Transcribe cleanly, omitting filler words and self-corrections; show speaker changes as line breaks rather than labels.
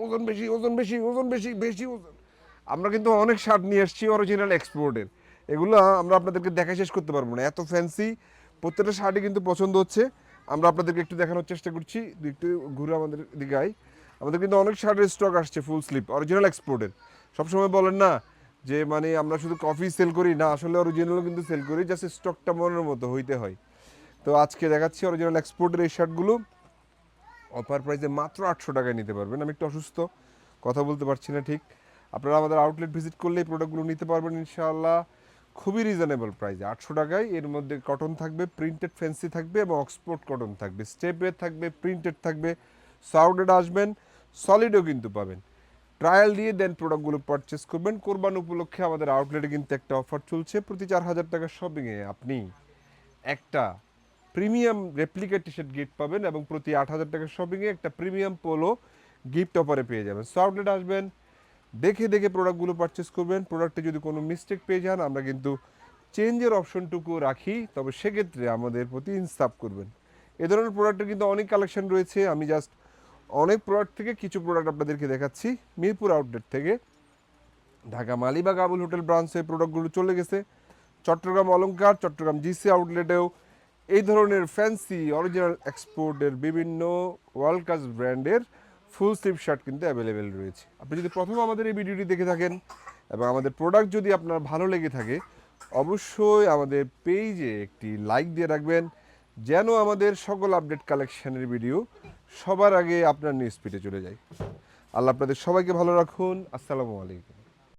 ওজন বেশি, ওজন বেশি, ওজন বেশি, বেশি ওজন। আমরা কিন্তু অনেক শার্ট নিয়ে এসেছি অরিজিনাল এক্সপোর্টের। এগুলো আমরা আপনাদেরকে দেখা শেষ করতে পারবো না, এত ফ্যান্সি। প্রত্যেকটা শার্টই কিন্তু পছন্দ হচ্ছে। আমরা আপনাদেরকে একটু দেখানোর চেষ্টা করছি, একটু ঘুরে আমাদের দিকে আই। আমাদের কিন্তু অনেক শার্টের স্টক আসছে ফুল স্লিপ অরিজিনাল এক্সপোর্টের। সবসময় বলেন না যে মানে আমরা শুধু কফি সেল করি, না আসলে অরিজিনালও কিন্তু সেল করি, জাস্ট স্টকটা মনের মতো হইতে হয়। তো আজকে দেখাচ্ছি অরিজিনাল এক্সপোর্টের এই শার্টগুলো অফার প্রাইসে মাত্র 800 টাকায় নিতে পারবেন। আমি একটু অসুস্থ, কথা বলতে পারছি না ঠিক। আপনারা আমাদের আউটলেট ভিজিট করলে এই প্রোডাক্টগুলো নিতে পারবেন ইনশাআল্লাহ খুবই রিজনেবল প্রাইসে, 800 টাকায়। এর মধ্যে কটন থাকবে, প্রিন্টেড ফ্যান্সি থাকবে এবং অক্সফোর্ড কটন থাকবে, স্টেপে থাকবে, প্রিন্টেড থাকবে, সাউডেড আসবেন, সলিডও কিন্তু পাবেন। ট্রায়াল দিয়ে দেন প্রোডাক্টগুলো পারচেস করবেন। কোরবান উপলক্ষে আমাদের আউটলেটে কিন্তু একটা অফার চলছে, প্রতি 4000 টাকার শপিংয়ে আপনি একটা premium replica T shirt gift পাবেন এবং প্রতি 8000 টাকার শপিংয়ে একটা প্রিমিয়াম পোলো গিফট অফারে পেয়ে যাবেন। সো আউটলেট আসবেন, দেখে দেখে প্রোডাক্টগুলো পারচেস করবেন। প্রোডাক্টে যদি কোনো মিস্টেক পেয়ে যান আমরা কিন্তু চেঞ্জের অপশনটুকু রাখি, তবে সেক্ষেত্রে আমাদের প্রতি ইনসাফ করবেন। এ ধরনের প্রোডাক্টের কিন্তু অনেক কালেকশন রয়েছে। আমি জাস্ট অনেক প্রোডাক্ট থেকে কিছু প্রোডাক্ট আপনাদেরকে দেখাচ্ছি। মিরপুর আউটলেট থেকে ঢাকা মালিবাগ আবুল হোটেল ব্রাঞ্চে প্রোডাক্টগুলো চলে গেছে। চট্টগ্রাম অলংকার, চট্টগ্রাম জিসি আউটলেটেও এই ধরনের ফ্যান্সি অরিজিনাল এক্সপোর্টের বিভিন্ন ওয়ার্ল্ড ক্লাস ব্র্যান্ডের ফুল স্লিভ শার্ট কিন্তু অ্যাভেলেবেল রয়েছে। আপনি যদি প্রথম আমাদের এই ভিডিওটি দেখে থাকেন এবং আমাদের প্রোডাক্ট যদি আপনার ভালো লেগে থাকে, অবশ্যই আমাদের পেজে একটি লাইক দিয়ে রাখবেন, যেন আমাদের সকল আপডেট কালেকশনের ভিডিও সবার আগে আপনার নিউজ ফিডে চলে যায়। আল্লাহ আপনাদের সবাইকে ভালো রাখুন। আসসালামু আলাইকুম।